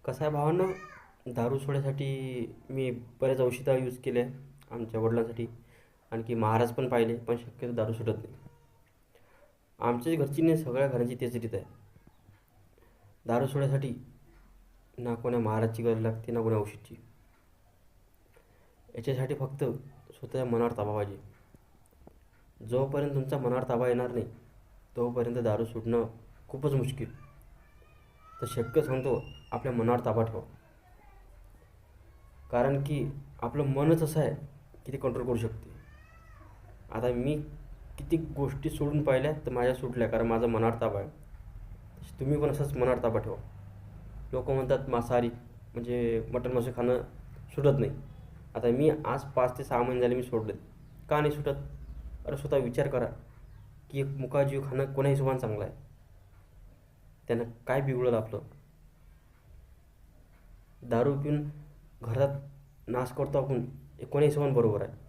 कसं आहे भावांनो, दारू सोडायसाठी मी बऱ्याच औषधं यूज केल्या आमच्या वडिलांसाठी. आणखी महाराज पण पाहिले, पण शक्यतो दारू सुटत नाही. आमच्याच घरची नाही, सगळ्या घरांची तेच रीत आहे. दारू सोडायसाठी ना कोण्या महाराजची गरज लागते ना कोण्या औषधची. याच्यासाठी फक्त स्वतःच्या मनावर ताबा पाहिजे. जोपर्यंत तुमच्या मनावर ताबा येणार नाही तोपर्यंत दारू सुटणं खूपच मुश्किल. तर शक्य सांगतो आपल्या मनावर ताबा ठेवा. कारण की आपलं मनच असं आहे की ते कंट्रोल करू शकते. आता मी किती गोष्टी सोडून पाहिल्या तर माझ्या सुटल्या, कारण माझा मनावर ताबा आहे. तुम्ही पण असंच मनावर ताबा ठेवा. लोक म्हणतात मांसाहारी म्हणजे मटण मासे खाणं सुटत नाही. आता मी आज 5 ते 6 महिने झाले मी सोडले. का नाही सुटत? अरे स्वतः विचार करा की एक मुका जीव खाणं कोण्या हिशोबाने चांगलं आहे? त्यानं काय बिघडलं आपलं? दारू पिऊन घरात नाश करतो आपण, हे कोण्या हिशोबाने बरोबर आहे?